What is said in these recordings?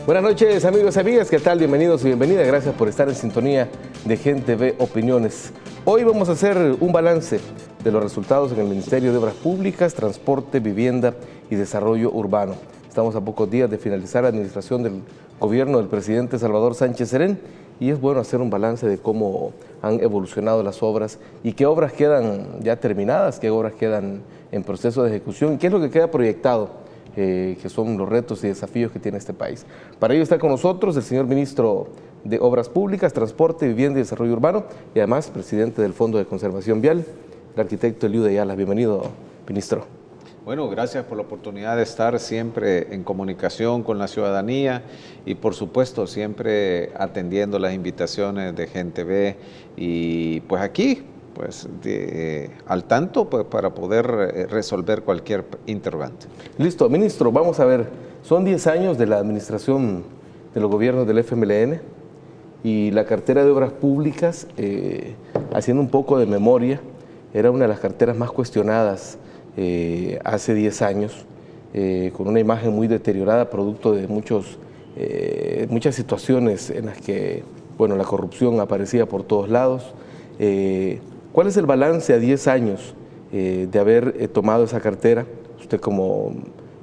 Buenas noches, amigos y amigas, ¿qué tal? Bienvenidos y bienvenidas. Gracias por estar en sintonía de Gente Ve Opiniones. Hoy vamos a hacer un balance de los resultados en el Ministerio de Obras Públicas, Transporte, Vivienda y Desarrollo Urbano. Estamos a pocos días de finalizar la administración del gobierno del presidente Salvador Sánchez Serén y es bueno hacer un balance de cómo han evolucionado las obras y qué obras quedan ya terminadas, qué obras quedan en proceso de ejecución y qué es lo que queda proyectado. Que son los retos y desafíos que tiene este país. Para ello está con nosotros el señor ministro de Obras Públicas, Transporte, Vivienda y Desarrollo Urbano y además presidente del Fondo de Conservación Vial, el arquitecto Eliud Ayala. Bienvenido, ministro. Bueno, gracias por la oportunidad de estar siempre en comunicación con la ciudadanía y por supuesto siempre atendiendo las invitaciones de Gente Ve y pues aquí pues al tanto pues, para poder resolver cualquier interrogante. Listo, ministro, vamos a ver, son 10 años de la administración de los gobiernos del FMLN y la cartera de obras públicas, haciendo un poco de memoria, era una de las carteras más cuestionadas hace 10 años, con una imagen muy deteriorada, producto de muchas situaciones en las que bueno, la corrupción aparecía por todos lados. ¿Cuál es el balance a 10 años de haber tomado esa cartera? Usted como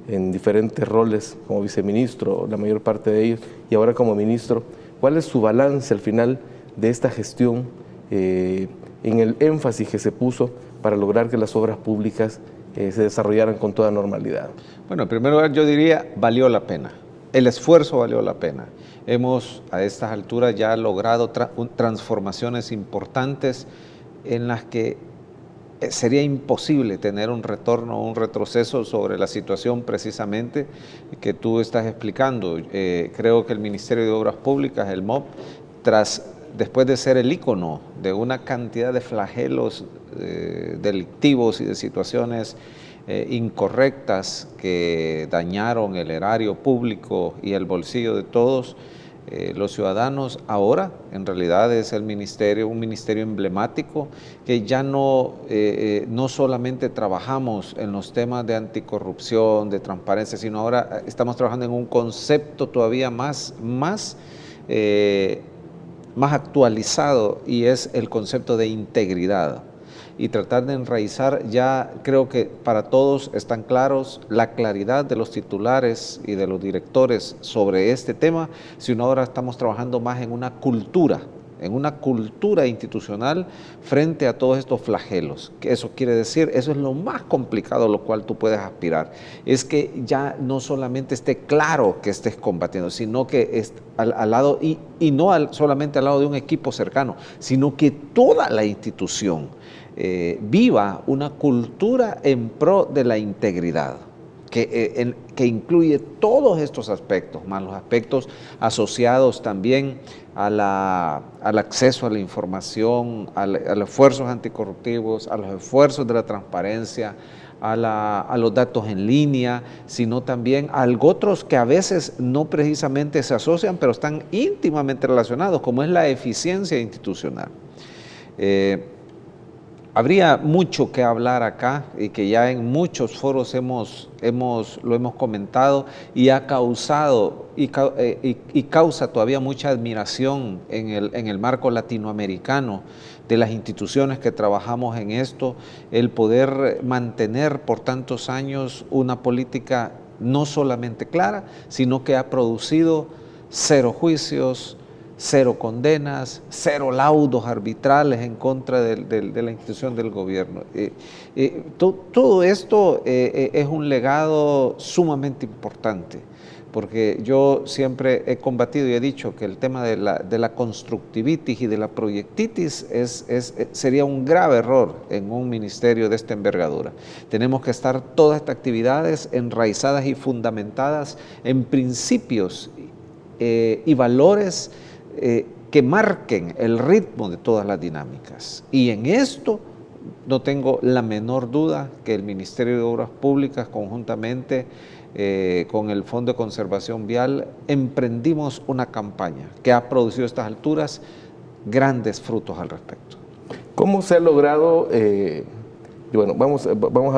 en diferentes roles, como viceministro, la mayor parte de ellos, y ahora como ministro, ¿cuál es su balance al final de esta gestión en el énfasis que se puso para lograr que las obras públicas se desarrollaran con toda normalidad? Bueno, en primer lugar yo diría, valió la pena. El esfuerzo valió la pena. Hemos a estas alturas ya logrado transformaciones importantes en las que sería imposible tener un retorno o un retroceso sobre la situación precisamente que tú estás explicando. Creo que el Ministerio de Obras Públicas, el MOP, después de ser el ícono de una cantidad de flagelos delictivos y de situaciones incorrectas que dañaron el erario público y el bolsillo de todos, los ciudadanos, ahora en realidad es un ministerio emblemático que ya no solamente trabajamos en los temas de anticorrupción, de transparencia, sino ahora estamos trabajando en un concepto todavía más actualizado y es el concepto de integridad. Y tratar de enraizar, ya creo que para todos están claros la claridad de los titulares y de los directores sobre este tema, sino ahora estamos trabajando más en una cultura institucional frente a todos estos flagelos. Eso quiere decir, eso es lo más complicado a lo cual tú puedes aspirar, es que ya no solamente esté claro que estés combatiendo, sino que al lado, y no solamente al lado de un equipo cercano, sino que toda la institución viva una cultura en pro de la integridad, que incluye todos estos aspectos, más los aspectos asociados también al acceso a la información, a los esfuerzos anticorruptivos, a los esfuerzos de la transparencia, a los datos en línea, sino también a otros que a veces no precisamente se asocian, pero están íntimamente relacionados, como es la eficiencia institucional. Habría mucho que hablar acá y que ya en muchos foros lo hemos comentado y ha causado y causa todavía mucha admiración en el marco latinoamericano de las instituciones que trabajamos en esto, el poder mantener por tantos años una política no solamente clara, sino que ha producido 0 juicios, 0 condenas, 0 laudos arbitrales en contra de la institución del gobierno. Todo esto es un legado sumamente importante, porque yo siempre he combatido y he dicho que el tema de la constructivitis y de la proyectitis sería un grave error en un ministerio de esta envergadura. Tenemos que estar todas estas actividades enraizadas y fundamentadas en principios y valores que marquen el ritmo de todas las dinámicas. Y en esto no tengo la menor duda que el Ministerio de Obras Públicas, conjuntamente con el Fondo de Conservación Vial, emprendimos una campaña que ha producido a estas alturas grandes frutos al respecto. ¿Cómo se ha logrado? Bueno,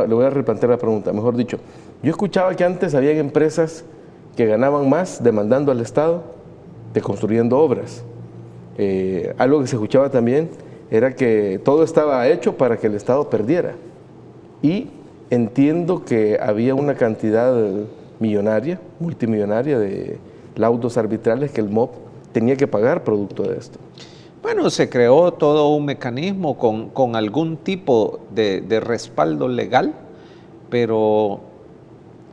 le voy a replantear la pregunta, mejor dicho. Yo escuchaba que antes habían empresas que ganaban más demandando al Estado que construyendo obras. Algo que se escuchaba también era que todo estaba hecho para que el Estado perdiera. Y entiendo que había una cantidad millonaria, multimillonaria de laudos arbitrales que el MOB tenía que pagar producto de esto. Bueno, se creó todo un mecanismo con algún tipo de respaldo legal, pero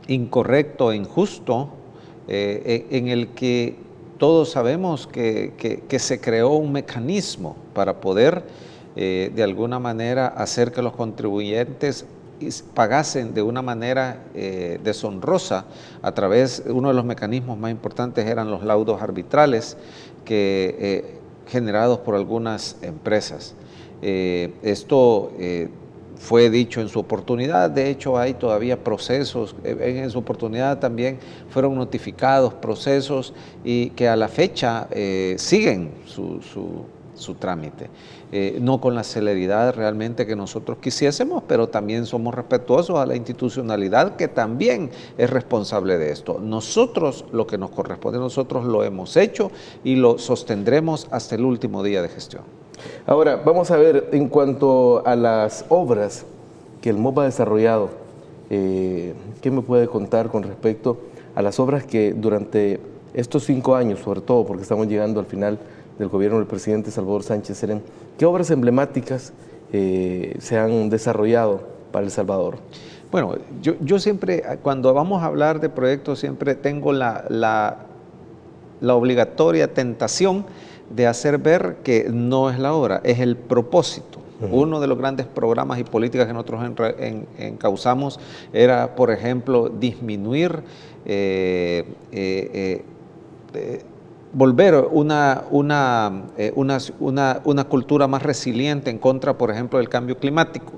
incorrecto e injusto, en el que todos sabemos que se creó un mecanismo para poder de alguna manera hacer que los contribuyentes pagasen de una manera deshonrosa a través, uno de los mecanismos más importantes eran los laudos arbitrales generados por algunas empresas. Esto fue dicho en su oportunidad, de hecho hay todavía procesos, en su oportunidad también fueron notificados procesos y que a la fecha siguen su trámite. No con la celeridad realmente que nosotros quisiésemos, pero también somos respetuosos a la institucionalidad que también es responsable de esto. Nosotros, lo que nos corresponde a nosotros lo hemos hecho y lo sostendremos hasta el último día de gestión. Ahora, vamos a ver, en cuanto a las obras que el MOB ha desarrollado, ¿qué me puede contar con respecto a las obras que durante estos 5 años, sobre todo porque estamos llegando al final del gobierno del presidente Salvador Sánchez Serén, qué obras emblemáticas se han desarrollado para El Salvador? Bueno, yo siempre, cuando vamos a hablar de proyectos, siempre tengo la obligatoria tentación de hacer ver que no es la obra, es el propósito. Uno de los grandes programas y políticas que nosotros encauzamos era, por ejemplo, disminuir, volver una cultura más resiliente en contra, por ejemplo, del cambio climático.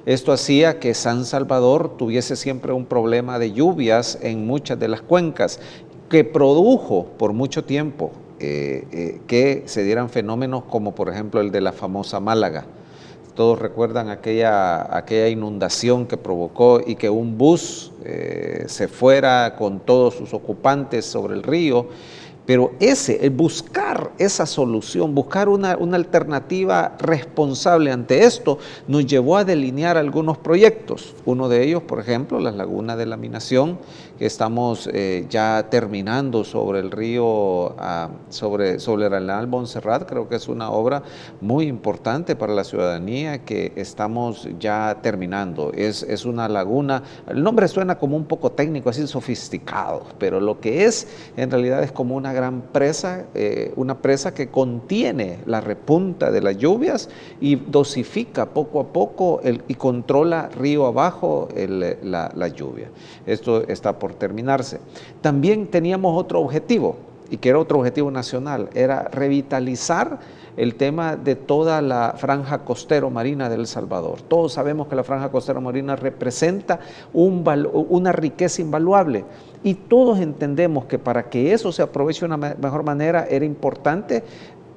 Esto hacía que San Salvador tuviese siempre un problema de lluvias en muchas de las cuencas, que produjo por mucho tiempo que se dieran fenómenos como por ejemplo el de la famosa Málaga. Todos recuerdan aquella inundación que provocó y que un bus se fuera con todos sus ocupantes sobre el río. Pero el buscar esa solución, buscar una alternativa responsable ante esto, nos llevó a delinear algunos proyectos. Uno de ellos, por ejemplo, la Laguna de Laminación, que estamos ya terminando sobre el río, sobre el Arenal Montserrat. Creo que es una obra muy importante para la ciudadanía que estamos ya terminando. Es una laguna, el nombre suena como un poco técnico, así sofisticado, pero lo que es en realidad es como una gran presa, una presa que contiene la repunta de las lluvias y dosifica poco a poco y controla río abajo la lluvia. Esto está por terminarse. También teníamos otro objetivo, y que era otro objetivo nacional, era revitalizar el tema de toda la franja costero marina de El Salvador. Todos sabemos que la franja costero marina representa una riqueza invaluable y todos entendemos que para que eso se aproveche de una mejor manera era importante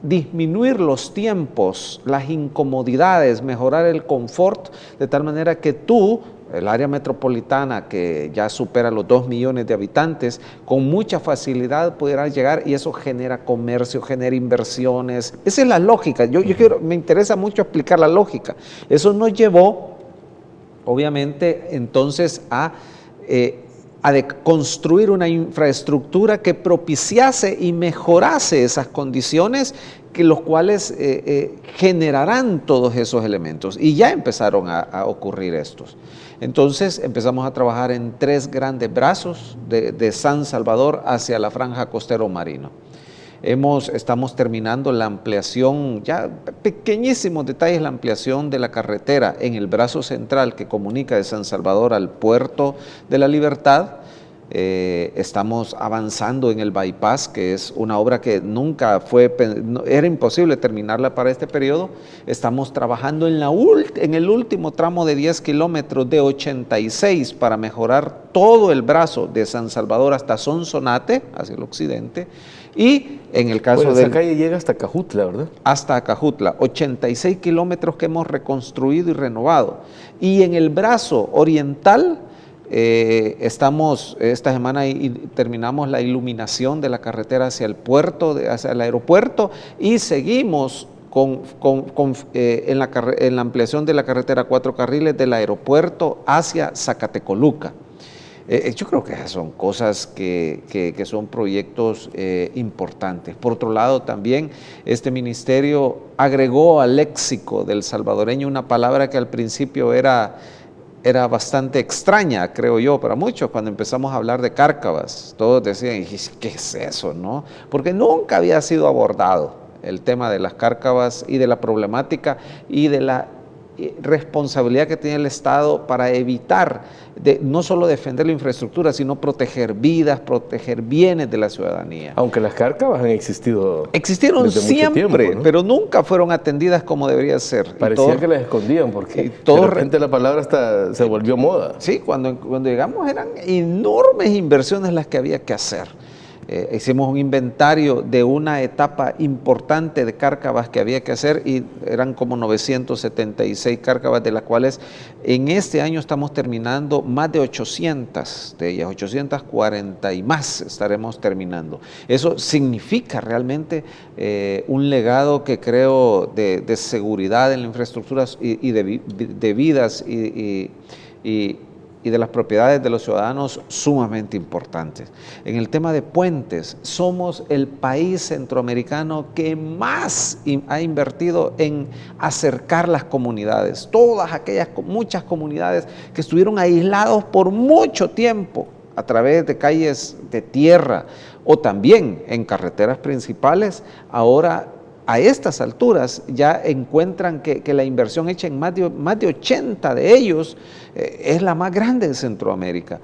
disminuir los tiempos, las incomodidades, mejorar el confort, de tal manera que el área metropolitana que ya supera los 2 millones de habitantes, con mucha facilidad pudieran llegar y eso genera comercio, genera inversiones. Esa es la lógica. Me interesa mucho explicar la lógica. Eso nos llevó, obviamente, entonces a construir una infraestructura que propiciase y mejorase esas condiciones, los cuales generarán todos esos elementos. Y ya empezaron a ocurrir estos. Entonces empezamos a trabajar en 3 grandes brazos de San Salvador hacia la franja costero marino. Estamos terminando la ampliación, ya pequeñísimos detalles, la ampliación de la carretera en el brazo central que comunica de San Salvador al Puerto de la Libertad. Estamos avanzando en el bypass, que es una obra que era imposible terminarla para este periodo. Estamos trabajando en el último tramo de 10 kilómetros de 86 para mejorar todo el brazo de San Salvador hasta Sonsonate, hacia el occidente. Y en el caso esa calle llega hasta Acajutla, ¿verdad? Hasta Acajutla, 86 kilómetros que hemos reconstruido y renovado. Y en el brazo oriental Estamos esta semana y terminamos la iluminación de la carretera hacia el puerto, hacia el aeropuerto, y seguimos en la ampliación de la carretera 4 carriles del aeropuerto hacia Zacatecoluca. Yo creo que esas son cosas que son proyectos importantes. Por otro lado, también este ministerio agregó al léxico del salvadoreño una palabra que al principio era bastante extraña, creo yo, para muchos. Cuando empezamos a hablar de cárcavas, todos decían, ¿qué es eso, no? Porque nunca había sido abordado el tema de las cárcavas y de la problemática y de la responsabilidad que tiene el Estado para evitar, no solo defender la infraestructura, sino proteger vidas, proteger bienes de la ciudadanía. Aunque las cárcavas han existido. Existieron siempre, mucho tiempo, ¿no? pero nunca fueron atendidas como debería ser. Parecía que las escondían, porque de repente la palabra hasta se volvió moda. Sí, cuando llegamos eran enormes inversiones las que había que hacer. Hicimos un inventario de una etapa importante de cárcavas que había que hacer y eran como 976 cárcavas, de las cuales en este año estamos terminando más de 800 de ellas, 840 y más estaremos terminando. Eso significa realmente un legado que creo de seguridad en la infraestructura y de vidas y de las propiedades de los ciudadanos sumamente importantes. En el tema de puentes, somos el país centroamericano que más ha invertido en acercar las comunidades. Muchas comunidades que estuvieron aislados por mucho tiempo a través de calles de tierra o también en carreteras principales, ahora a estas alturas ya encuentran que la inversión hecha en más de 80 de ellos es la más grande de Centroamérica.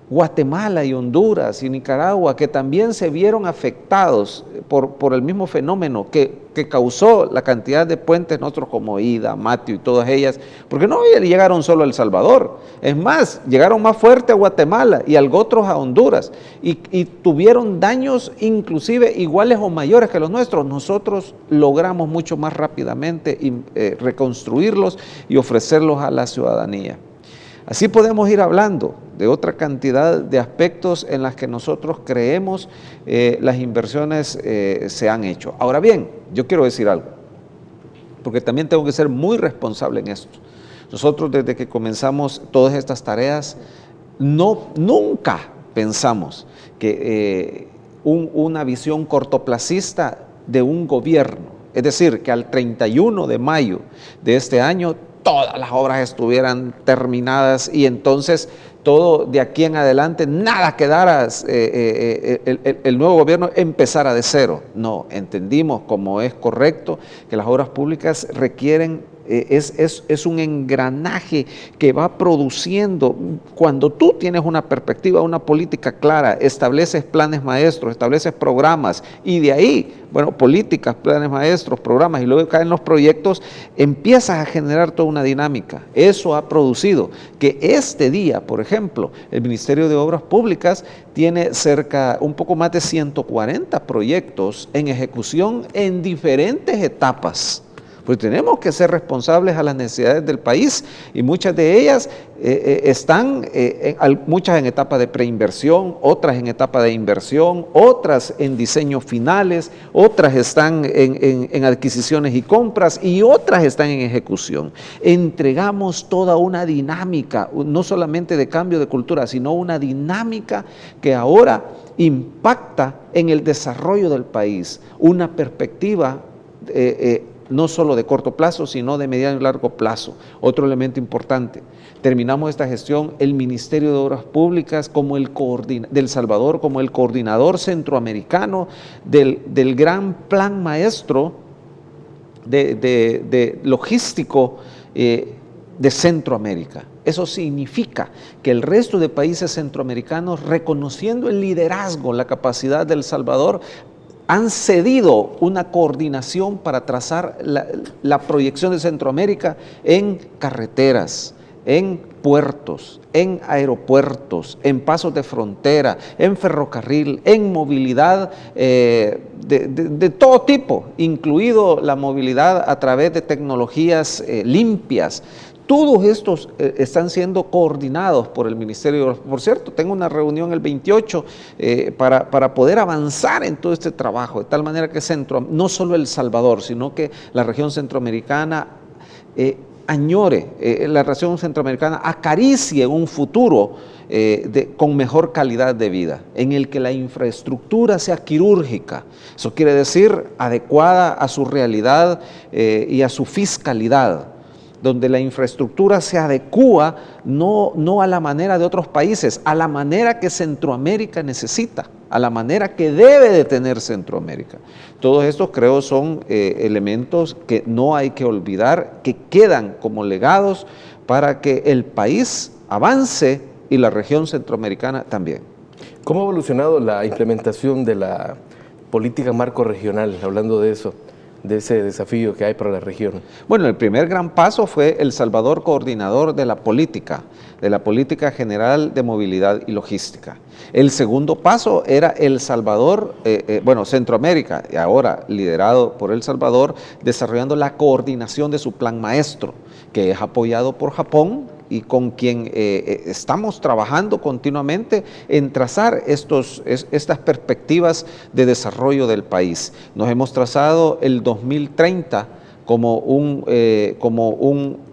Guatemala y Honduras y Nicaragua, que también se vieron afectados por el mismo fenómeno que causó la cantidad de puentes, nosotros como Ida, Mateo y todas ellas, porque no llegaron solo a El Salvador, es más, llegaron más fuerte a Guatemala y otros a Honduras, y tuvieron daños inclusive iguales o mayores que los nuestros. Nosotros logramos mucho más rápidamente reconstruirlos y ofrecerlos a la ciudadanía. Así podemos ir hablando de otra cantidad de aspectos en las que nosotros creemos las inversiones se han hecho. Ahora bien, yo quiero decir algo, porque también tengo que ser muy responsable en esto. Nosotros desde que comenzamos todas estas tareas, nunca pensamos que una visión cortoplacista de un gobierno, es decir, que al 31 de mayo de este año todas las obras estuvieran terminadas y entonces todo de aquí en adelante, nada quedara, el nuevo gobierno empezara de cero. No, entendimos, como es correcto, que las obras públicas requieren, es un engranaje que va produciendo. Cuando tú tienes una perspectiva, una política clara, estableces planes maestros, estableces programas y de ahí, bueno, políticas, planes maestros, programas, y luego caen los proyectos, empiezas a generar toda una dinámica. Eso ha producido que este día, por ejemplo, el Ministerio de Obras Públicas tiene un poco más de 140 proyectos en ejecución en diferentes etapas. Pues tenemos que ser responsables a las necesidades del país y muchas de ellas están, muchas en etapa de preinversión, otras en etapa de inversión, otras en diseños finales, otras están en adquisiciones y compras y otras están en ejecución. Entregamos toda una dinámica, no solamente de cambio de cultura, sino una dinámica que ahora impacta en el desarrollo del país, una perspectiva no solo de corto plazo, sino de mediano y largo plazo. Otro elemento importante, terminamos esta gestión, el Ministerio de Obras Públicas del Salvador como el coordinador centroamericano del gran plan maestro de logístico de Centroamérica. Eso significa que el resto de países centroamericanos, reconociendo el liderazgo, la capacidad del Salvador, han cedido una coordinación para trazar la proyección de Centroamérica en carreteras, en puertos, en aeropuertos, en pasos de frontera, en ferrocarril, en movilidad de todo tipo, incluido la movilidad a través de tecnologías limpias. Todos estos están siendo coordinados por el Ministerio. Por cierto, tengo una reunión el 28 para poder avanzar en todo este trabajo, de tal manera que no solo El Salvador, sino que la región centroamericana añore, la región centroamericana acaricie un futuro con mejor calidad de vida, en el que la infraestructura sea quirúrgica. Eso quiere decir adecuada a su realidad y a su fiscalidad, donde la infraestructura se adecúa no a la manera de otros países, a la manera que Centroamérica necesita, a la manera que debe de tener Centroamérica. Todos estos creo son elementos que no hay que olvidar, que quedan como legados para que el país avance y la región centroamericana también. ¿Cómo ha evolucionado la implementación de la política marco regional, hablando de eso, de ese desafío que hay para la región? Bueno, el primer gran paso fue El Salvador coordinador de la política general de movilidad y logística. El segundo paso era El Salvador, Centroamérica, y ahora liderado por El Salvador, desarrollando la coordinación de su plan maestro, que es apoyado por Japón y con quien estamos trabajando continuamente en trazar estas perspectivas de desarrollo del país. Nos hemos trazado el 2030 como un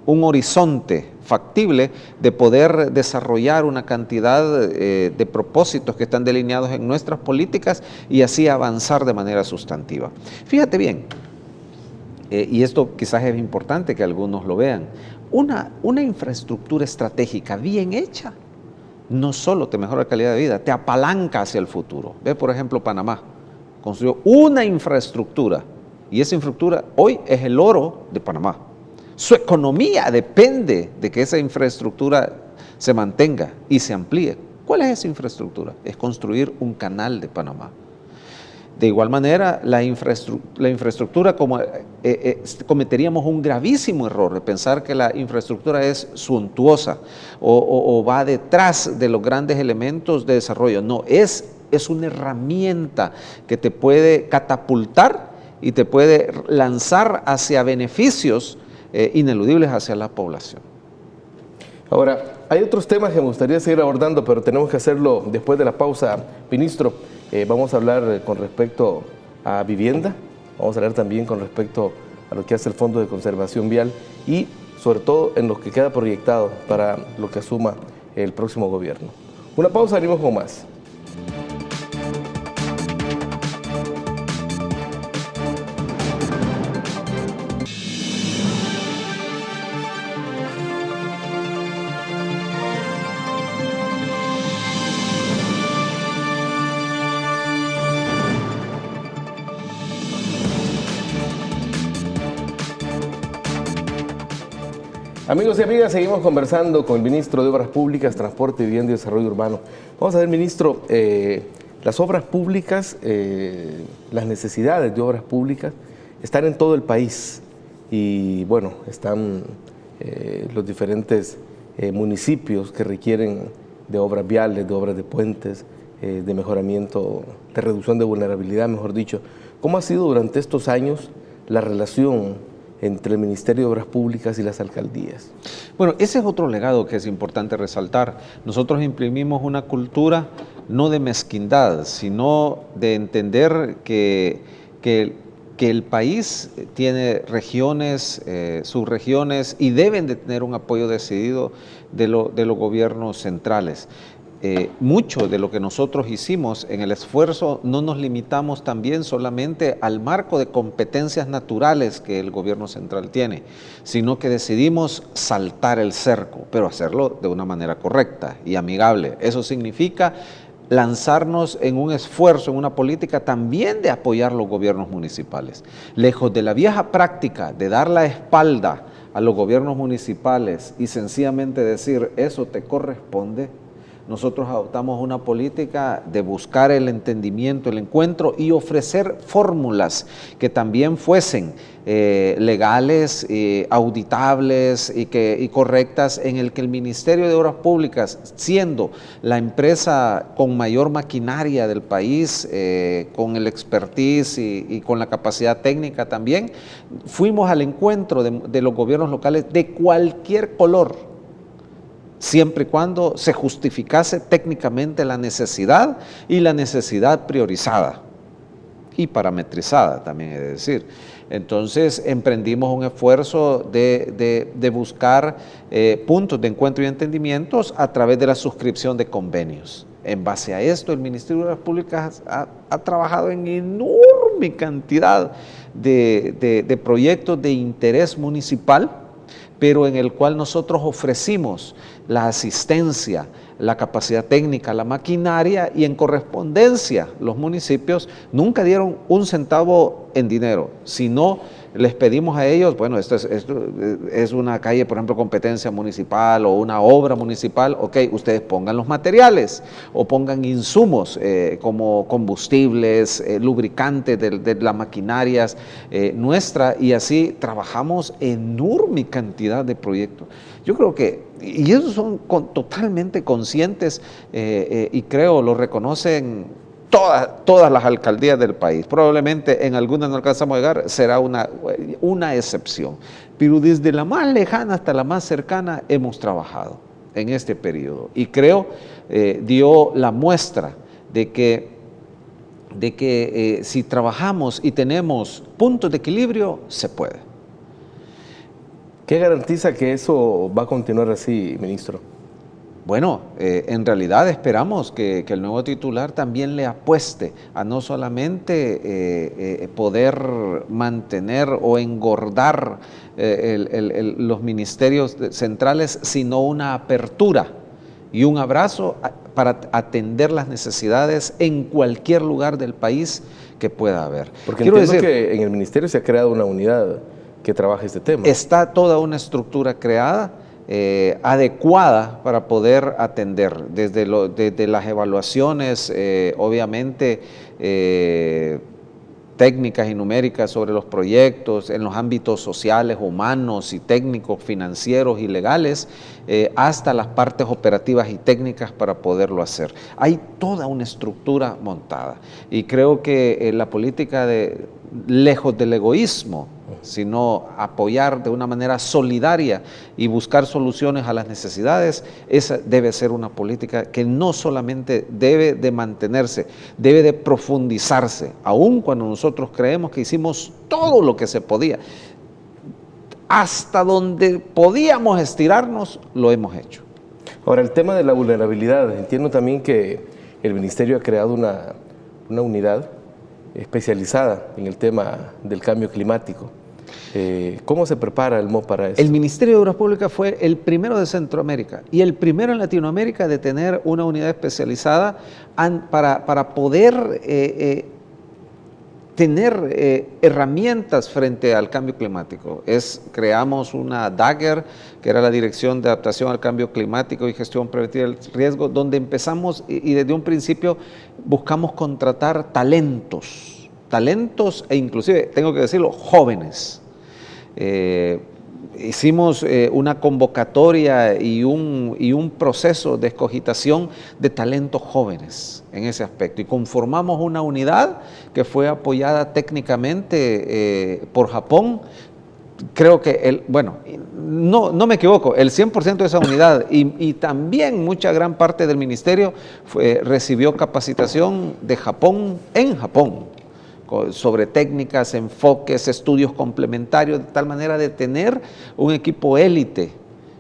horizonte factible de poder desarrollar una cantidad de propósitos que están delineados en nuestras políticas y así avanzar de manera sustantiva. Fíjate bien, y esto quizás es importante que algunos lo vean, una infraestructura estratégica bien hecha no solo te mejora la calidad de vida, te apalanca hacia el futuro. Ve, por ejemplo, Panamá construyó una infraestructura y esa infraestructura hoy es el oro de Panamá. Su economía depende de que esa infraestructura se mantenga y se amplíe. ¿Cuál es esa infraestructura? Es construir un canal de Panamá. De igual manera, la infraestructura, cometeríamos un gravísimo error de pensar que la infraestructura es suntuosa o va detrás de los grandes elementos de desarrollo. No, es una herramienta que te puede catapultar y te puede lanzar hacia beneficios ineludibles hacia la población. Ahora, hay otros temas que me gustaría seguir abordando, pero tenemos que hacerlo después de la pausa, ministro. Vamos a hablar con respecto a vivienda, vamos a hablar también con respecto a lo que hace el Fondo de Conservación Vial y sobre todo en lo que queda proyectado para lo que asuma el próximo gobierno. Una pausa, venimos con más. Amigos y amigas, seguimos conversando con el ministro de Obras Públicas, Transporte, Vivienda y Desarrollo Urbano. Vamos a ver, ministro, las obras públicas, las necesidades de obras públicas están en todo el país y bueno, están los diferentes municipios que requieren de obras viales, de obras de puentes, de mejoramiento, de reducción de vulnerabilidad, mejor dicho. ¿Cómo ha sido durante estos años la relación entre el Ministerio de Obras Públicas y las alcaldías? Bueno, ese es otro legado que es importante resaltar. Nosotros imprimimos una cultura no de mezquindad, sino de entender que el país tiene regiones, subregiones y deben de tener un apoyo decidido de los gobiernos centrales. Mucho de lo que nosotros hicimos en el esfuerzo no nos limitamos también solamente al marco de competencias naturales que el gobierno central tiene, sino que decidimos saltar el cerco, pero hacerlo de una manera correcta y amigable. Eso significa lanzarnos en un esfuerzo, en una política también de apoyar los gobiernos municipales. Lejos de la vieja práctica de dar la espalda a los gobiernos municipales y sencillamente decir, eso te corresponde, nosotros adoptamos una política de buscar el entendimiento, el encuentro y ofrecer fórmulas que también fuesen legales, auditables y correctas, en el que el Ministerio de Obras Públicas, siendo la empresa con mayor maquinaria del país, con el expertise y con la capacidad técnica también, fuimos al encuentro de los gobiernos locales de cualquier color, siempre y cuando se justificase técnicamente la necesidad y la necesidad priorizada y parametrizada, también he de decir. Entonces emprendimos un esfuerzo de buscar puntos de encuentro y entendimientos a través de la suscripción de convenios. En base a esto, el Ministerio de Obras Públicas ha trabajado en enorme cantidad de proyectos de interés municipal, pero en el cual nosotros ofrecimos la asistencia, la capacidad técnica, la maquinaria, y en correspondencia los municipios nunca dieron un centavo en dinero, sino les pedimos a ellos, bueno, esto es una calle, por ejemplo, competencia municipal o una obra municipal, ok, ustedes pongan los materiales o pongan insumos como combustibles, lubricantes de las maquinarias nuestra, y así trabajamos enorme cantidad de proyectos. Yo creo que, y ellos son totalmente conscientes y creo lo reconocen todas las alcaldías del país. Probablemente en algunas no alcanzamos a llegar, será una excepción. Pero desde la más lejana hasta la más cercana hemos trabajado en este periodo. Y creo dio la muestra de que si trabajamos y tenemos puntos de equilibrio, se puede. ¿Qué garantiza que eso va a continuar así, ministro? Bueno, en realidad esperamos que el nuevo titular también le apueste a no solamente poder mantener o engordar los ministerios centrales, sino una apertura y un abrazo para atender las necesidades en cualquier lugar del país que pueda haber. Porque entiendo que en el ministerio se ha creado una unidad que trabaja este tema. Está toda una estructura creada, adecuada para poder atender, desde las evaluaciones, obviamente, técnicas y numéricas sobre los proyectos, en los ámbitos sociales, humanos y técnicos, financieros y legales, hasta las partes operativas y técnicas para poderlo hacer. Hay toda una estructura montada, y creo que la política lejos del egoísmo, sino apoyar de una manera solidaria y buscar soluciones a las necesidades, esa debe ser una política que no solamente debe de mantenerse, debe de profundizarse, aun cuando nosotros creemos que hicimos todo lo que se podía. Hasta donde podíamos estirarnos, lo hemos hecho. Ahora, el tema de la vulnerabilidad, entiendo también que el ministerio ha creado una unidad especializada en el tema del cambio climático. ¿Cómo se prepara el MOP para eso? El Ministerio de Obras Públicas fue el primero de Centroamérica y el primero en Latinoamérica de tener una unidad especializada para poder tener herramientas frente al cambio climático. Creamos una DAGER, que era la Dirección de Adaptación al Cambio Climático y Gestión Preventiva del Riesgo, donde empezamos y desde un principio buscamos contratar talentos e inclusive, tengo que decirlo, jóvenes. Hicimos una convocatoria y un proceso de escogitación de talentos jóvenes en ese aspecto, y conformamos una unidad que fue apoyada técnicamente por Japón. Creo que, no me equivoco, el 100% de esa unidad y también mucha gran parte del ministerio recibió capacitación de Japón en Japón, sobre técnicas, enfoques, estudios complementarios, de tal manera de tener un equipo élite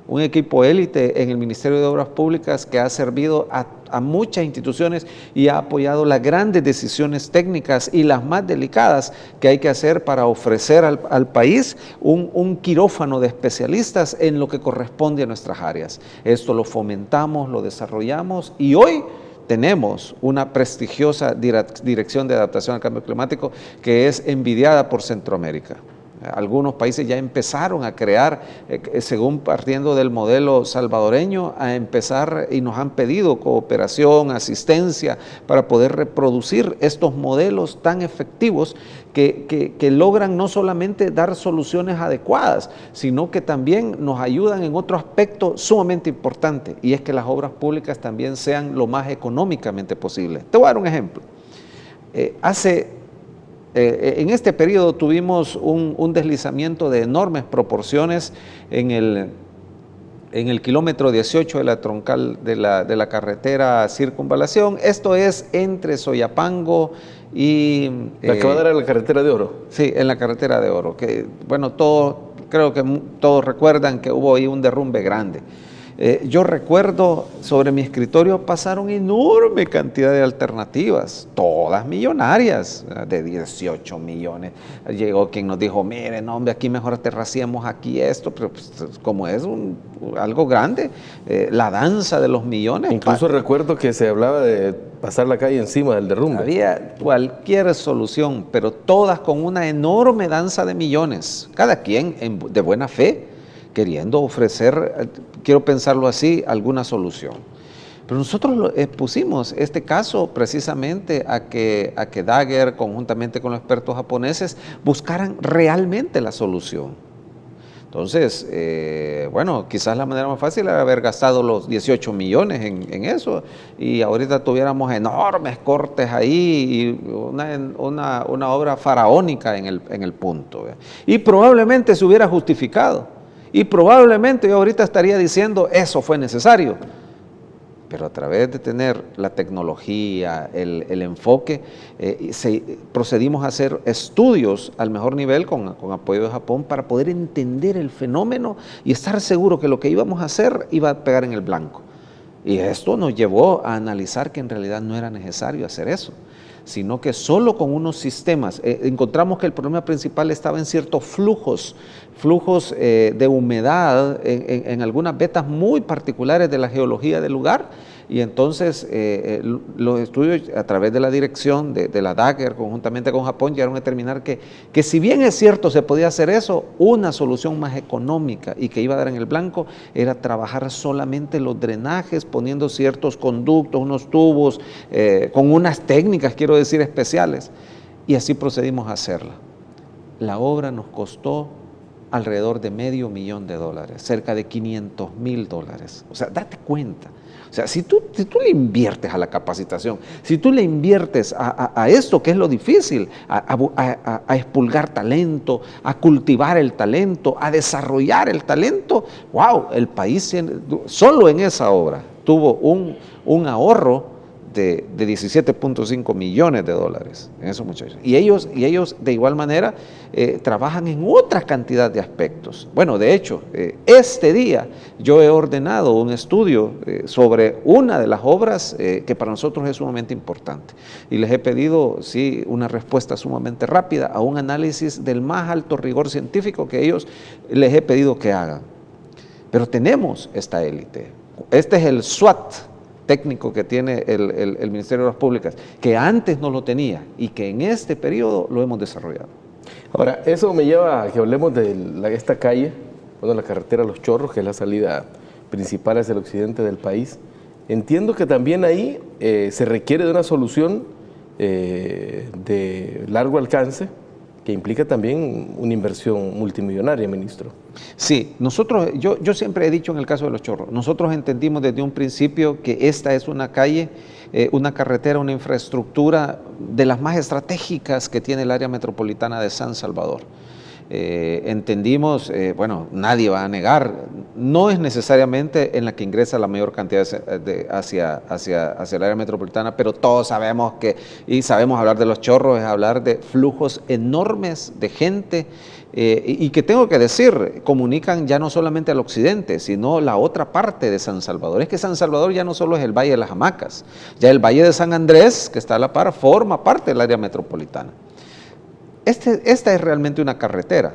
en el Ministerio de Obras Públicas que ha servido a muchas instituciones y ha apoyado las grandes decisiones técnicas y las más delicadas que hay que hacer para ofrecer al país un quirófano de especialistas en lo que corresponde a nuestras áreas. Esto lo fomentamos, lo desarrollamos, y hoy tenemos una prestigiosa Dirección de Adaptación al Cambio Climático que es envidiada por Centroamérica. Algunos países ya empezaron a crear, según partiendo del modelo salvadoreño, a empezar y nos han pedido cooperación, asistencia para poder reproducir estos modelos tan efectivos que logran no solamente dar soluciones adecuadas, sino que también nos ayudan en otro aspecto sumamente importante, y es que las obras públicas también sean lo más económicamente posible. Te voy a dar un ejemplo. En este periodo tuvimos un deslizamiento de enormes proporciones en el kilómetro 18 de la troncal de la carretera Circunvalación. Esto es entre Soyapango y... La que va a dar a la carretera de Oro. Sí, en la carretera de Oro. Que, bueno, creo que todos recuerdan que hubo ahí un derrumbe grande. Yo recuerdo, sobre mi escritorio pasaron enorme cantidad de alternativas, todas millonarias, de 18 millones. Llegó quien nos dijo, mire, no, hombre, aquí mejor terraciamos aquí esto, pero pues, como es algo grande, la danza de los millones. Incluso recuerdo que se hablaba de pasar la calle encima del derrumbe. Había cualquier solución, pero todas con una enorme danza de millones, cada quien de buena fe, queriendo ofrecer, quiero pensarlo así, alguna solución. Pero nosotros pusimos este caso precisamente a que Daguerre, conjuntamente con los expertos japoneses, buscaran realmente la solución. Entonces, bueno, quizás la manera más fácil era haber gastado los 18 millones en eso, y ahorita tuviéramos enormes cortes ahí y una obra faraónica en el punto. Y probablemente se hubiera justificado. Y probablemente yo ahorita estaría diciendo, eso fue necesario. Pero a través de tener la tecnología, el enfoque, procedimos a hacer estudios al mejor nivel con apoyo de Japón para poder entender el fenómeno y estar seguro que lo que íbamos a hacer iba a pegar en el blanco. Y esto nos llevó a analizar que en realidad no era necesario hacer eso, sino que solo con unos sistemas, encontramos que el problema principal estaba en ciertos flujos de humedad en algunas vetas muy particulares de la geología del lugar, y entonces los estudios a través de la dirección de la Daguerre conjuntamente con Japón llegaron a determinar que si bien es cierto se podía hacer eso, una solución más económica y que iba a dar en el blanco era trabajar solamente los drenajes, poniendo ciertos conductos, unos tubos, con unas técnicas, quiero decir, especiales, y así procedimos a hacerla. La obra nos costó alrededor de $500,000, cerca de $500,000. O sea, date cuenta. O sea, si tú le inviertes a la capacitación, si tú le inviertes a esto que es lo difícil, a expulgar talento, a cultivar el talento, a desarrollar el talento, wow, el país solo en esa obra tuvo un ahorro de $17.5 millones en esos muchachos. Y ellos de igual manera trabajan en otra cantidad de aspectos. Bueno, de hecho, este día yo he ordenado un estudio sobre una de las obras que para nosotros es sumamente importante. Y les he pedido, sí, una respuesta sumamente rápida a un análisis del más alto rigor científico que ellos les he pedido que hagan. Pero tenemos esta élite. Este es el SWAT técnico que tiene el Ministerio de Obras Públicas, que antes no lo tenía y que en este periodo lo hemos desarrollado. Ahora, eso me lleva a que hablemos de esta calle, bueno, la carretera Los Chorros, que es la salida principal hacia el occidente del país. Entiendo que también ahí se requiere de una solución de largo alcance, que implica también una inversión multimillonaria, ministro. Sí, yo siempre he dicho en el caso de Los Chorros, nosotros entendimos desde un principio que esta es una calle, una carretera, una infraestructura de las más estratégicas que tiene el área metropolitana de San Salvador. Entendimos, bueno, nadie va a negar, no es necesariamente en la que ingresa la mayor cantidad hacia el área metropolitana, pero todos sabemos y sabemos hablar de Los Chorros, es hablar de flujos enormes de gente, y que tengo que decir, comunican ya no solamente al occidente, sino la otra parte de San Salvador. Es que San Salvador ya no solo es el Valle de las Hamacas, ya el Valle de San Andrés, que está a la par, forma parte del área metropolitana. Esta es realmente una carretera,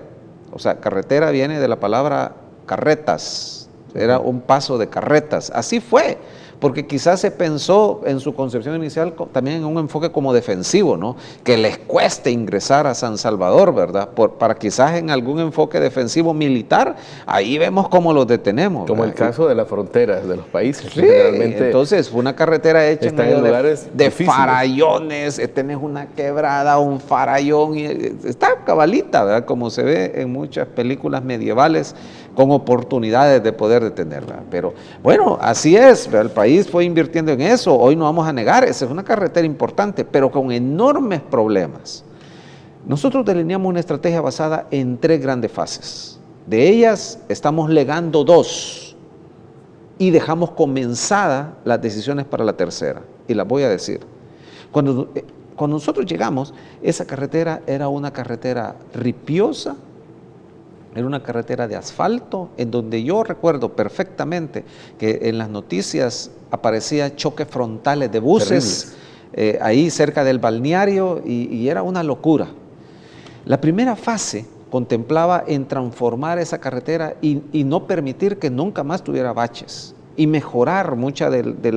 o sea, carretera viene de la palabra carretas, era un paso de carretas, así fue, porque quizás se pensó en su concepción inicial también en un enfoque como defensivo, ¿no? Que les cueste ingresar a San Salvador, ¿verdad? Para quizás en algún enfoque defensivo militar, ahí vemos cómo los detenemos. Como ¿verdad? el caso de las fronteras de los países. Sí, generalmente entonces fue una carretera hecha en medio lugares de difíciles. farallones, tenés una quebrada, un farallón, y está cabalita, ¿verdad? Como se ve en muchas películas medievales, con oportunidades de poder detenerla. Pero bueno, así es, ¿verdad? El país fue invirtiendo en eso, hoy no vamos a negar, esa es una carretera importante, pero con enormes problemas. Nosotros delineamos una estrategia basada en 3 grandes fases. De ellas estamos legando 2 y dejamos comenzadas las decisiones para la tercera, y las voy a decir. Cuando nosotros llegamos, esa carretera era una carretera ripiosa, era una carretera de asfalto, en donde yo recuerdo perfectamente que en las noticias aparecía choques frontales de buses, ahí cerca del balneario, y era una locura. La primera fase contemplaba en transformar esa carretera y no permitir que nunca más tuviera baches, y mejorar mucha de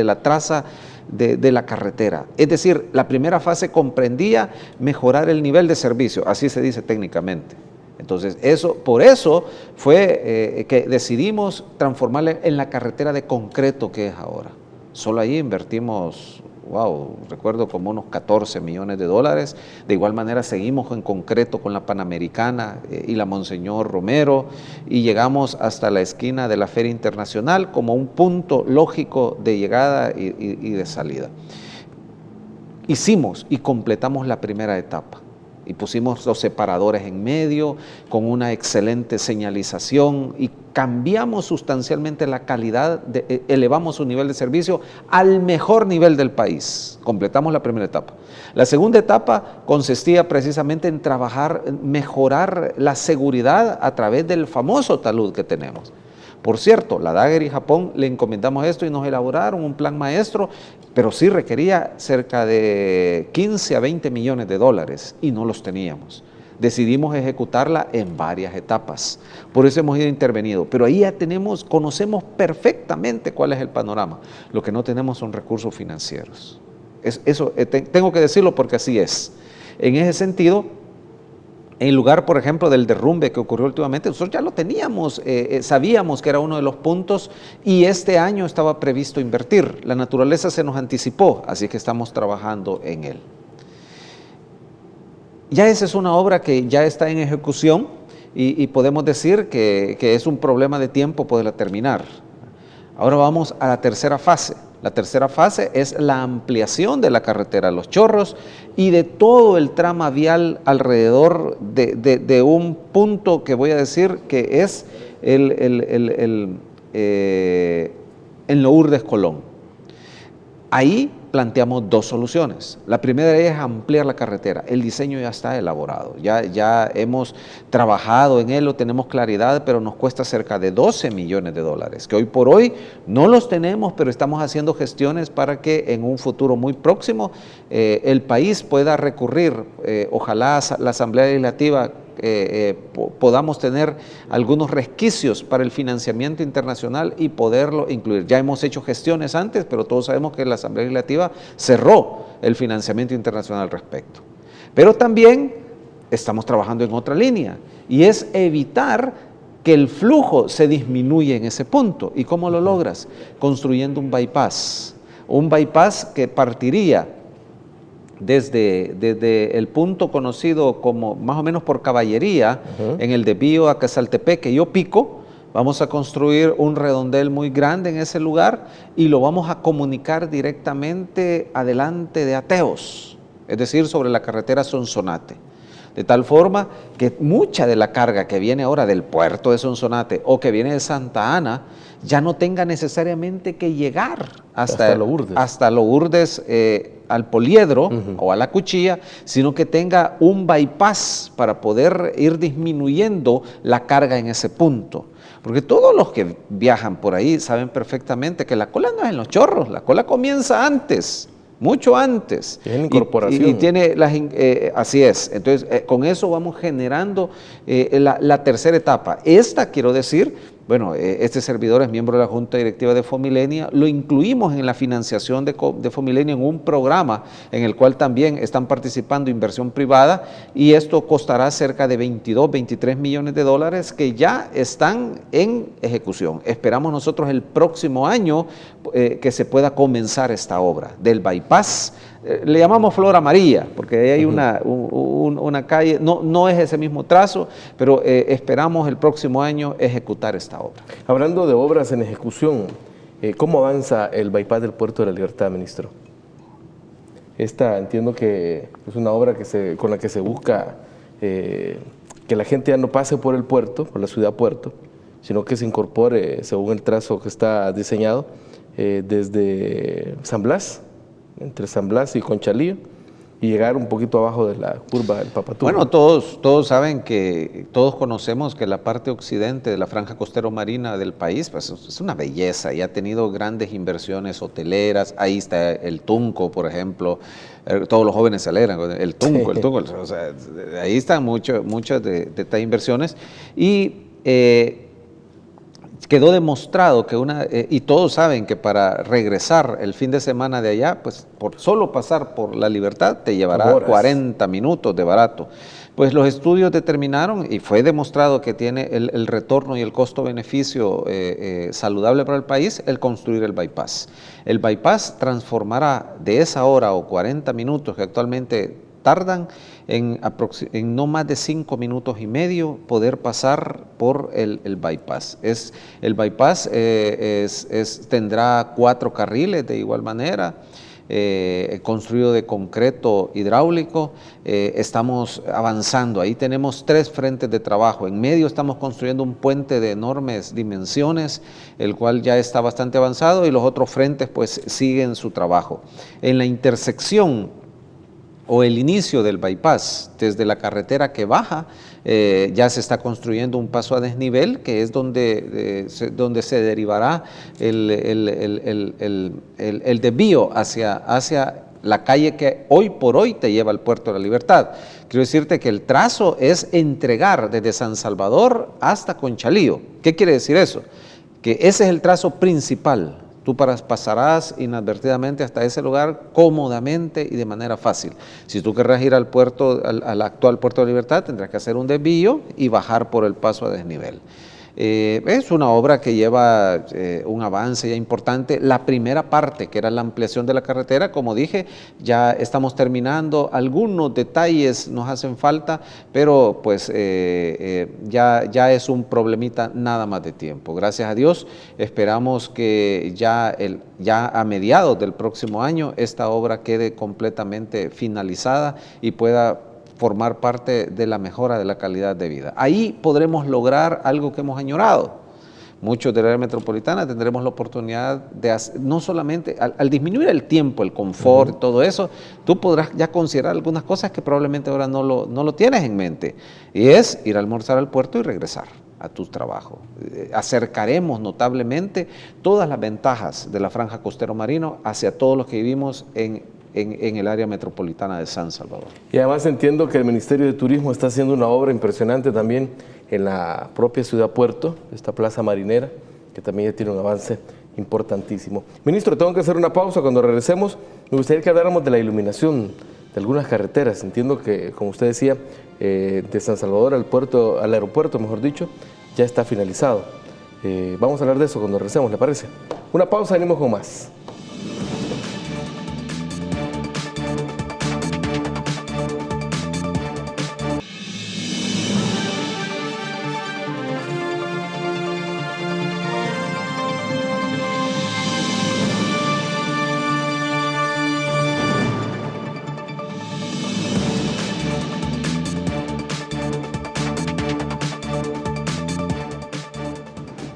la traza de la carretera. Es decir, la primera fase comprendía mejorar el nivel de servicio, así se dice técnicamente. Entonces, por eso fue que decidimos transformarla en la carretera de concreto que es ahora. Solo ahí invertimos, recuerdo como unos 14 millones de dólares. De igual manera seguimos en concreto con la Panamericana y la Monseñor Romero, y llegamos hasta la esquina de la Feria Internacional como un punto lógico de llegada y de salida. Hicimos y completamos la primera etapa. Y pusimos los separadores en medio con una excelente señalización, y cambiamos sustancialmente la calidad, elevamos su nivel de servicio al mejor nivel del país. Completamos la primera etapa. La segunda etapa consistía precisamente en mejorar la seguridad a través del famoso talud que tenemos. Por cierto, la Daguerre y Japón le encomendamos esto y nos elaboraron un plan maestro, pero sí requería cerca de 15 a 20 millones de dólares y no los teníamos. Decidimos ejecutarla en varias etapas, por eso hemos ido intervenido, pero ahí ya conocemos perfectamente cuál es el panorama. Lo que no tenemos son recursos financieros. Tengo que decirlo porque así es. En ese sentido, en lugar, por ejemplo, del derrumbe que ocurrió últimamente, nosotros ya lo teníamos, sabíamos que era uno de los puntos, y este año estaba previsto invertir. La naturaleza se nos anticipó, así que estamos trabajando en él. Ya esa es una obra que ya está en ejecución, y podemos decir que es un problema de tiempo poderla terminar. Ahora vamos a la tercera fase. La tercera fase es la ampliación de la carretera Los Chorros y de todo el tramo vial alrededor de un punto que voy a decir que es en Lourdes Colón. Ahí planteamos 2 soluciones. La primera es ampliar la carretera. El diseño ya está elaborado, ya hemos trabajado en él, lo tenemos claridad, pero nos cuesta cerca de 12 millones de dólares, que hoy por hoy no los tenemos, pero estamos haciendo gestiones para que en un futuro muy próximo el país pueda recurrir, ojalá la Asamblea Legislativa podamos tener algunos resquicios para el financiamiento internacional y poderlo incluir. Ya hemos hecho gestiones antes, pero todos sabemos que la Asamblea Legislativa cerró el financiamiento internacional al respecto. Pero también estamos trabajando en otra línea, y es evitar que el flujo se disminuya en ese punto. ¿Y cómo lo logras? Construyendo un bypass que partiría desde el punto conocido como más o menos por Caballería, en el desvío a Casaltepeque y Opico. Vamos a construir un redondel muy grande en ese lugar y lo vamos a comunicar directamente adelante de Ateos, es decir, sobre la carretera Sonsonate. De tal forma que mucha de la carga que viene ahora del puerto de Sonsonate o que viene de Santa Ana ya no tenga necesariamente que llegar hasta Lourdes, al Poliedro o a la Cuchilla, sino que tenga un bypass para poder ir disminuyendo la carga en ese punto. Porque todos los que viajan por ahí saben perfectamente que la cola no es en Los Chorros, la cola comienza antes, mucho antes. Tiene incorporación. Y tiene así es. Entonces, con eso vamos generando la tercera etapa. Esta, quiero decir, Bueno, este servidor es miembro de la Junta Directiva de Fomilenia, lo incluimos en la financiación de Fomilenia en un programa en el cual también están participando inversión privada y esto costará cerca de 22, 23 millones de dólares que ya están en ejecución. Esperamos nosotros el próximo año que se pueda comenzar esta obra del bypass. Le llamamos Flor Amarilla, porque ahí hay una calle, no es ese mismo trazo, pero esperamos el próximo año ejecutar esta obra. Hablando de obras en ejecución, ¿cómo avanza el bypass del Puerto de la Libertad, ministro? Esta entiendo que es una obra con la que se busca que la gente ya no pase por el puerto, por la ciudad puerto, sino que se incorpore según el trazo que está diseñado desde San Blas, entre San Blas y Conchalí, y llegar un poquito abajo de la curva del Papatú. Bueno, todos saben todos conocemos que la parte occidente de la franja costero marina del país pues, es una belleza y ha tenido grandes inversiones hoteleras. Ahí está el Tunco, por ejemplo. Todos los jóvenes se alegran con el Tunco, el Tunco. O sea, ahí están muchas de estas inversiones. Y quedó demostrado que y todos saben que para regresar el fin de semana de allá, pues por solo pasar por La Libertad te llevará 40 minutos de barato. Pues los estudios determinaron y fue demostrado que tiene el retorno y el costo-beneficio saludable para el país el construir el bypass. El bypass transformará de esa hora o 40 minutos que actualmente tardan en no más de 5 minutos y medio poder pasar por el bypass. El bypass tendrá 4 carriles de igual manera, construido de concreto hidráulico. Estamos avanzando, ahí tenemos 3 frentes de trabajo. En medio estamos construyendo un puente de enormes dimensiones, el cual ya está bastante avanzado y los otros frentes pues siguen su trabajo. En la intersección o el inicio del bypass, desde la carretera que baja, ya se está construyendo un paso a desnivel, que es donde se derivará el desvío hacia la calle que hoy por hoy te lleva al Puerto de la Libertad. Quiero decirte que el trazo es entregar desde San Salvador hasta Conchalí. ¿Qué quiere decir eso? Que ese es el trazo principal. Tú pasarás inadvertidamente hasta ese lugar cómodamente y de manera fácil. Si tú querrás ir al actual Puerto de Libertad, tendrás que hacer un desvío y bajar por el paso a desnivel. Es una obra que lleva un avance ya importante. La primera parte, que era la ampliación de la carretera, como dije, ya estamos terminando. Algunos detalles nos hacen falta, pero pues ya es un problemita nada más de tiempo. Gracias a Dios, esperamos que ya a mediados del próximo año esta obra quede completamente finalizada y pueda formar parte de la mejora de la calidad de vida. Ahí podremos lograr algo que hemos añorado. Muchos de la área metropolitana tendremos la oportunidad de hacer, no solamente, al disminuir el tiempo, el confort, todo eso, tú podrás ya considerar algunas cosas que probablemente ahora no lo tienes en mente. Y es ir a almorzar al puerto y regresar a tu trabajo. Acercaremos notablemente todas las ventajas de la franja costero marino hacia todos los que vivimos en el área metropolitana de San Salvador. Y además entiendo que el Ministerio de Turismo está haciendo una obra impresionante también en la propia ciudad puerto, esta plaza marinera, que también ya tiene un avance importantísimo. Ministro, tengo que hacer una pausa. Cuando regresemos, me gustaría que habláramos de la iluminación de algunas carreteras. Entiendo que, como usted decía, de San Salvador al aeropuerto, mejor dicho, ya está finalizado. Vamos a hablar de eso cuando regresemos, ¿le parece? Una pausa, venimos con más.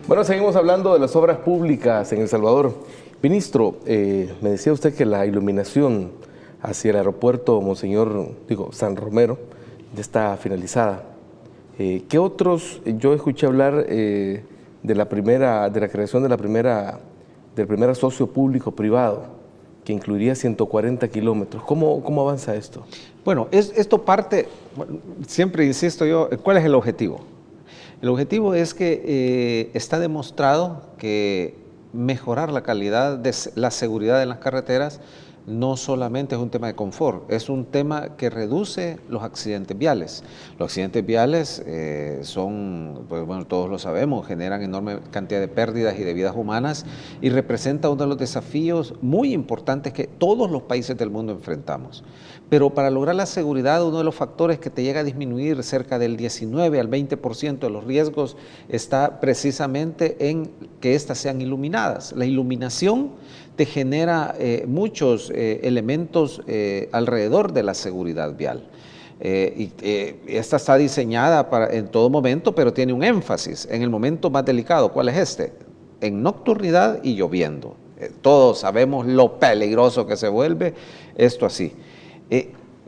Bueno, seguimos hablando de las obras públicas en El Salvador. Ministro, me decía usted que la iluminación hacia el aeropuerto San Romero ya está finalizada. ¿Qué otros? Yo escuché hablar de la creación del primer socio público-privado, que incluiría 140 kilómetros. ¿Cómo avanza esto? Bueno, esto parte, siempre insisto yo, ¿cuál es el objetivo? El objetivo es que está demostrado que mejorar la calidad de la seguridad en las carreteras no solamente es un tema de confort, es un tema que reduce los accidentes viales. Los accidentes viales son, pues bueno, todos lo sabemos, generan enorme cantidad de pérdidas y de vidas humanas y representa uno de los desafíos muy importantes que todos los países del mundo enfrentamos. Pero para lograr la seguridad, uno de los factores que te llega a disminuir cerca del 19 al 20% de los riesgos está precisamente en que éstas sean iluminadas. La iluminación te genera muchos elementos alrededor de la seguridad vial. Esta está diseñada en todo momento, pero tiene un énfasis en el momento más delicado. ¿Cuál es este? En nocturnidad y lloviendo. Todos sabemos lo peligroso que se vuelve esto así.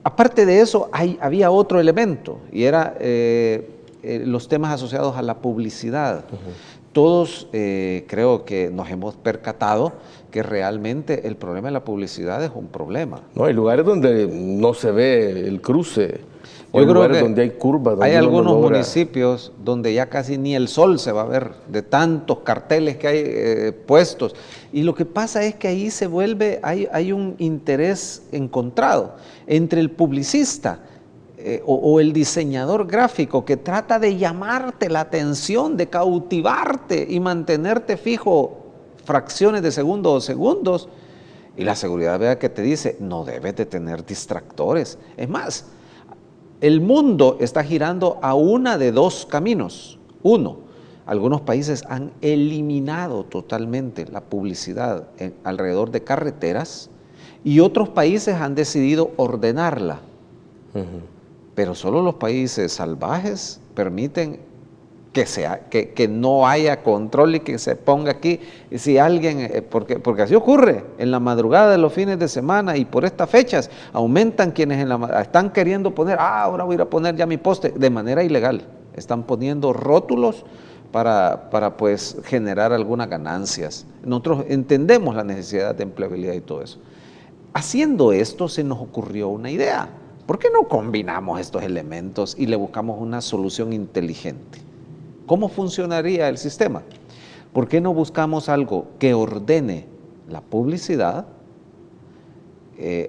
Aparte de eso, había otro elemento, y era los temas asociados a la publicidad. Todos creo que nos hemos percatado que realmente el problema de la publicidad es un problema. No, hay lugares donde no se ve el cruce, hay lugares donde hay curvas. Donde hay algunos municipios donde ya casi ni el sol se va a ver de tantos carteles que hay puestos. Y lo que pasa es que ahí se vuelve, hay un interés encontrado entre el publicista o el diseñador gráfico que trata de llamarte la atención, de cautivarte y mantenerte fijo fracciones de segundos o segundos, y la seguridad vea que te dice, no debes de tener distractores. Es más, el mundo está girando a una de dos caminos. Uno, algunos países han eliminado totalmente la publicidad alrededor de carreteras y otros países han decidido ordenarla. Pero solo los países salvajes permiten que no haya control y que se ponga aquí. Si alguien, porque así ocurre, en la madrugada de los fines de semana y por estas fechas aumentan quienes están queriendo poner, ahora voy a ir a poner ya mi poste, de manera ilegal. Están poniendo rótulos para pues generar algunas ganancias. Nosotros entendemos la necesidad de empleabilidad y todo eso. Haciendo esto se nos ocurrió una idea. ¿Por qué no combinamos estos elementos y le buscamos una solución inteligente? ¿Cómo funcionaría el sistema? ¿Por qué no buscamos algo que ordene la publicidad?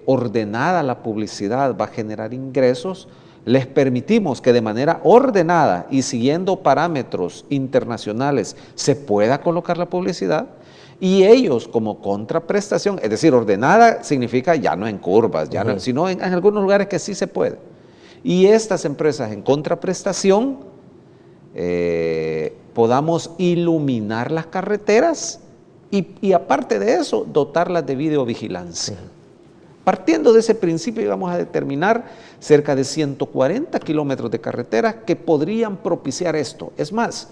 Ordenada la publicidad va a generar ingresos. Les permitimos que de manera ordenada y siguiendo parámetros internacionales se pueda colocar la publicidad. Y ellos como contraprestación, es decir, ordenada significa ya no en curvas, ya no, sino en algunos lugares que sí se puede. Y estas empresas en contraprestación podamos iluminar las carreteras y aparte de eso, dotarlas de videovigilancia. Partiendo de ese principio vamos a determinar cerca de 140 kilómetros de carreteras que podrían propiciar esto. Es más,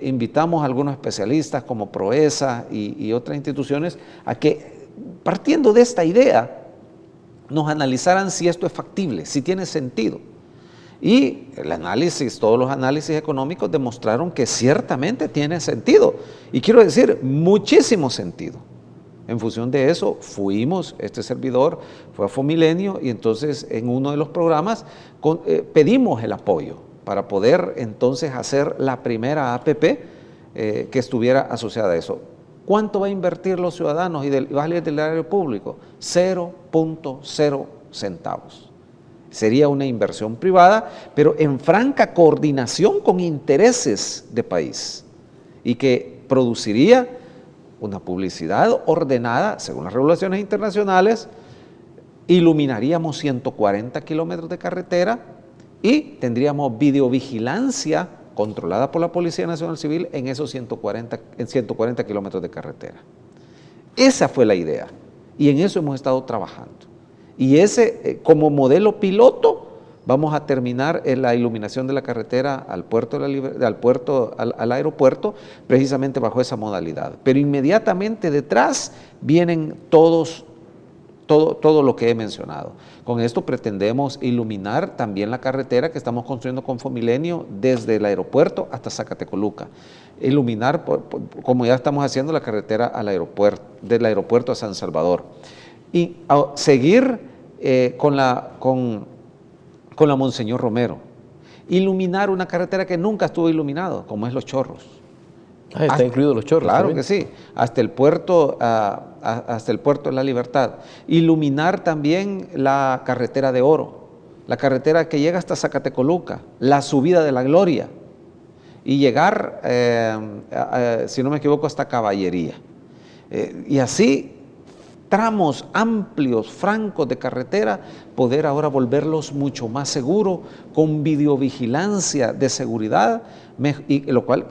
invitamos a algunos especialistas como Proesa y otras instituciones a que, partiendo de esta idea, nos analizaran si esto es factible, si tiene sentido. Y todos los análisis económicos demostraron que ciertamente tiene sentido. Y quiero decir, muchísimo sentido. En función de eso, este servidor fue a Fomilenio y entonces en uno de los programas pedimos el apoyo para poder entonces hacer la primera APP que estuviera asociada a eso. ¿Cuánto va a invertir los ciudadanos y va a salir del erario público? 0.0 centavos. Sería una inversión privada, pero en franca coordinación con intereses de país y que produciría una publicidad ordenada según las regulaciones internacionales, iluminaríamos 140 kilómetros de carretera y tendríamos videovigilancia controlada por la Policía Nacional Civil en esos 140 kilómetros de carretera. Esa fue la idea y en eso hemos estado trabajando. Y ese, como modelo piloto, vamos a terminar en la iluminación de la carretera al aeropuerto, precisamente bajo esa modalidad. Pero inmediatamente detrás vienen todo lo que he mencionado. Con esto pretendemos iluminar también la carretera que estamos construyendo con Fomilenio desde el aeropuerto hasta Zacatecoluca. Iluminar, como ya estamos haciendo, la carretera del aeropuerto a San Salvador. Y seguir con la Monseñor Romero iluminar una carretera que nunca estuvo iluminado, como es Los Chorros. Está incluido Los Chorros. Claro también. que sí, hasta el puerto de la Libertad. Iluminar también la carretera de Oro, la carretera que llega hasta Zacatecoluca, la subida de la Gloria y llegar, si no me equivoco, hasta Caballería. Y así tramos amplios, francos de carretera, poder ahora volverlos mucho más seguros, con videovigilancia de seguridad, y lo cual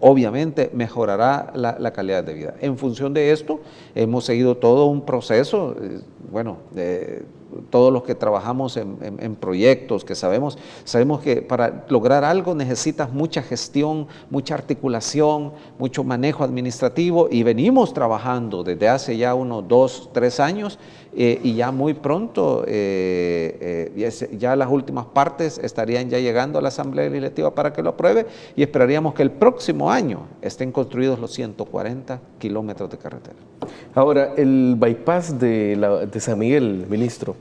obviamente mejorará la calidad de vida. En función de esto, hemos seguido todo un proceso, todos los que trabajamos en proyectos, que sabemos que para lograr algo necesitas mucha gestión, mucha articulación, mucho manejo administrativo, y venimos trabajando desde hace ya unos 2, 3 años, y ya muy pronto, ya las últimas partes estarían ya llegando a la Asamblea Legislativa para que lo apruebe, y esperaríamos que el próximo año estén construidos los 140 kilómetros de carretera. Ahora, el bypass de San Miguel, ministro,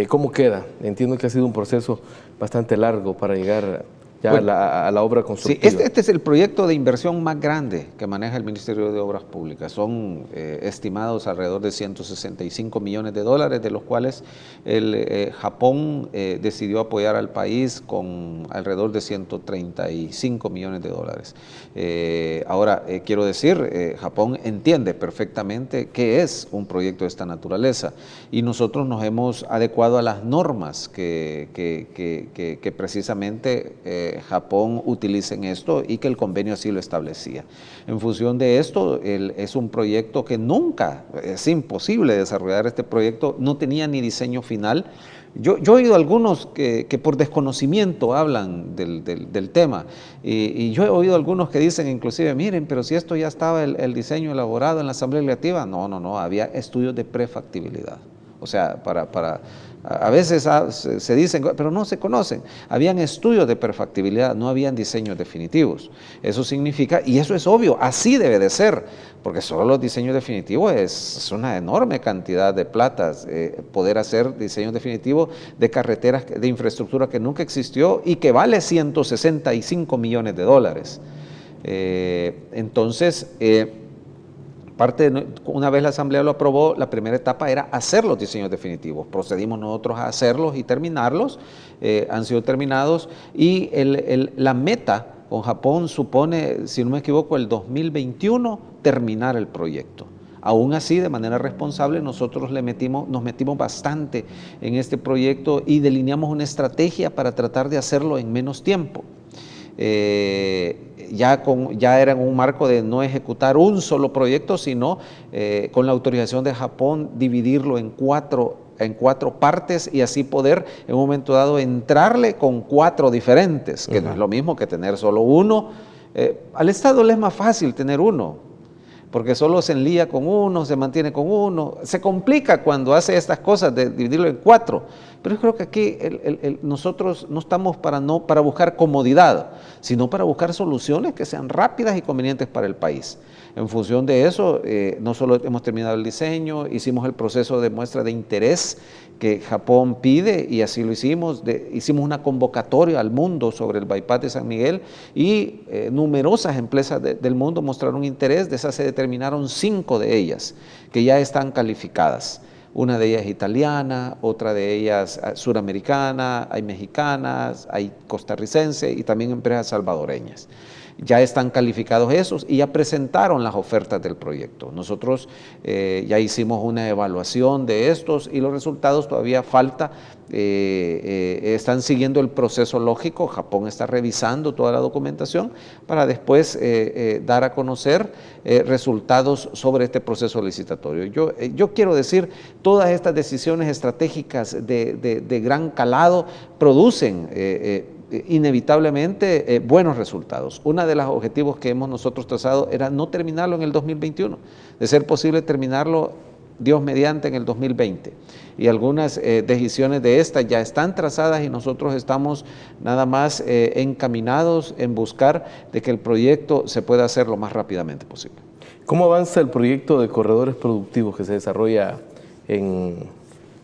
¿cómo queda? Entiendo que ha sido un proceso bastante largo para llegar ya a la obra constructiva. Sí, este es el proyecto de inversión más grande que maneja el Ministerio de Obras Públicas. Son estimados alrededor de 165 millones de dólares, de los cuales Japón decidió apoyar al país con alrededor de 135 millones de dólares. Ahora, quiero decir, Japón entiende perfectamente qué es un proyecto de esta naturaleza, y nosotros nos hemos adecuado a las normas que precisamente Japón utiliza en esto, y que el convenio así lo establecía. En función de esto, es un proyecto que nunca, es imposible desarrollar este proyecto, no tenía ni diseño final. Yo he oído algunos que por desconocimiento hablan del tema, y yo he oído algunos que dicen inclusive, miren, pero si esto ya estaba el diseño elaborado en la Asamblea Legislativa. No, había estudios de prefactibilidad. O sea, a veces se dicen, pero no se conocen. Habían estudios de prefactibilidad, no habían diseños definitivos. Eso significa, y eso es obvio, así debe de ser, porque solo los diseños definitivos es una enorme cantidad de plata. Poder hacer diseños definitivos de carreteras, de infraestructura que nunca existió y que vale 165 millones de dólares. Entonces, una vez la Asamblea lo aprobó, la primera etapa era hacer los diseños definitivos. Procedimos nosotros a hacerlos y terminarlos. Han sido terminados, y la meta con Japón supone, si no me equivoco, el 2021 terminar el proyecto. Aún así, de manera responsable, nosotros nos metimos bastante en este proyecto y delineamos una estrategia para tratar de hacerlo en menos tiempo. Ya era en un marco de no ejecutar un solo proyecto, sino con la autorización de Japón dividirlo en cuatro partes, y así poder en un momento dado entrarle con 4 diferentes, que no es lo mismo que tener solo uno. Al Estado le es más fácil tener uno, porque solo se enlía con uno, se mantiene con uno. Se complica cuando hace estas cosas de dividirlo en 4. Pero yo creo que aquí nosotros no estamos para buscar comodidad, sino para buscar soluciones que sean rápidas y convenientes para el país. En función de eso, no solo hemos terminado el diseño, hicimos el proceso de muestra de interés que Japón pide, y así lo hicimos. Hicimos una convocatoria al mundo sobre el bypass de San Miguel, y numerosas empresas del mundo mostraron interés. De esas se determinaron 5 de ellas que ya están calificadas. Una de ellas es italiana, otra de ellas suramericana, hay mexicanas, hay costarricenses y también empresas salvadoreñas. Ya están calificados esos y ya presentaron las ofertas del proyecto. Nosotros ya hicimos una evaluación de estos, y los resultados todavía falta. Están siguiendo el proceso lógico. Japón está revisando toda la documentación para después dar a conocer resultados sobre este proceso licitatorio. Yo quiero decir, todas estas decisiones estratégicas de gran calado producen inevitablemente buenos resultados. Uno de los objetivos que hemos nosotros trazado era no terminarlo en el 2021, de ser posible terminarlo, Dios mediante, en el 2020. Y algunas decisiones de estas ya están trazadas, y nosotros estamos nada más encaminados en buscar de que el proyecto se pueda hacer lo más rápidamente posible. ¿Cómo avanza el proyecto de corredores productivos que se desarrolla en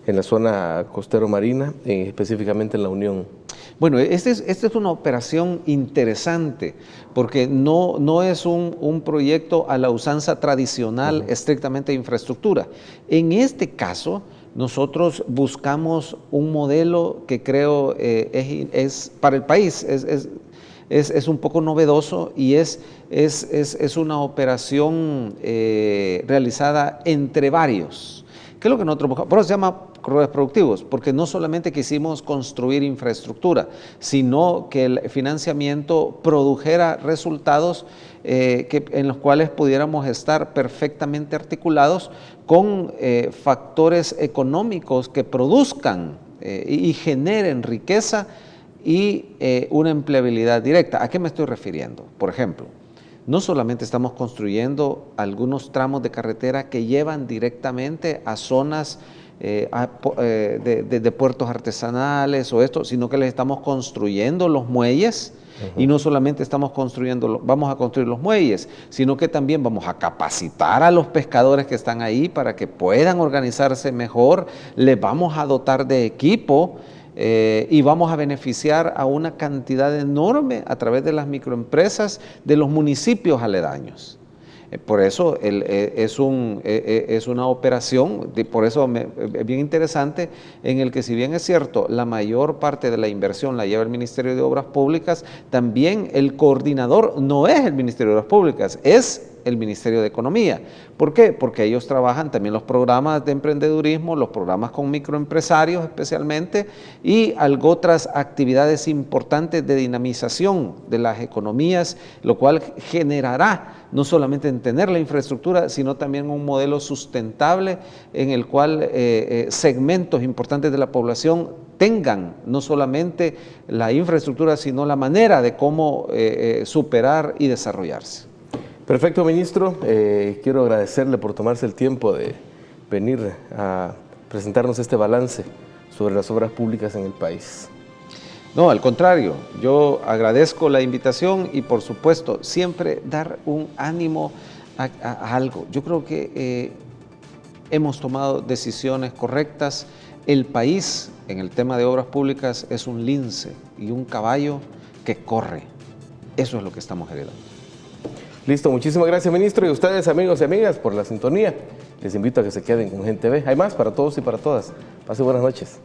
la zona costero marina, específicamente en La Unión? Bueno, esta es una operación interesante porque no es un proyecto a la usanza tradicional estrictamente de infraestructura. En este caso, nosotros buscamos un modelo que creo es para el país, es un poco novedoso y es una operación realizada entre varios. ¿Qué es lo que nosotros buscamos? Por eso se llama corredores productivos, porque no solamente quisimos construir infraestructura, sino que el financiamiento produjera resultados en los cuales pudiéramos estar perfectamente articulados con factores económicos que produzcan y generen riqueza y una empleabilidad directa. ¿A qué me estoy refiriendo? Por ejemplo, no solamente estamos construyendo algunos tramos de carretera que llevan directamente a zonas de puertos artesanales o esto, sino que les estamos construyendo los muelles. Y no solamente vamos a construir los muelles, sino que también vamos a capacitar a los pescadores que están ahí para que puedan organizarse mejor, les vamos a dotar de equipo y vamos a beneficiar a una cantidad enorme a través de las microempresas de los municipios aledaños. Por eso es una operación, por eso es bien interesante, en el que si bien es cierto, la mayor parte de la inversión la lleva el Ministerio de Obras Públicas, también el coordinador no es el Ministerio de Obras Públicas, es el Ministerio de Economía. ¿Por qué? Porque ellos trabajan también los programas de emprendedurismo, los programas con microempresarios especialmente y otras actividades importantes de dinamización de las economías, lo cual generará no solamente en tener la infraestructura, sino también un modelo sustentable en el cual segmentos importantes de la población tengan no solamente la infraestructura, sino la manera de cómo superar y desarrollarse. Perfecto, ministro. Quiero agradecerle por tomarse el tiempo de venir a presentarnos este balance sobre las obras públicas en el país. No, al contrario, yo agradezco la invitación y por supuesto siempre dar un ánimo a algo. Yo creo que hemos tomado decisiones correctas. El país en el tema de obras públicas es un lince y un caballo que corre. Eso es lo que estamos heredando. Listo, muchísimas gracias, ministro, y a ustedes, amigos y amigas, por la sintonía. Les invito a que se queden con Gen TV. Hay más para todos y para todas. Pase buenas noches.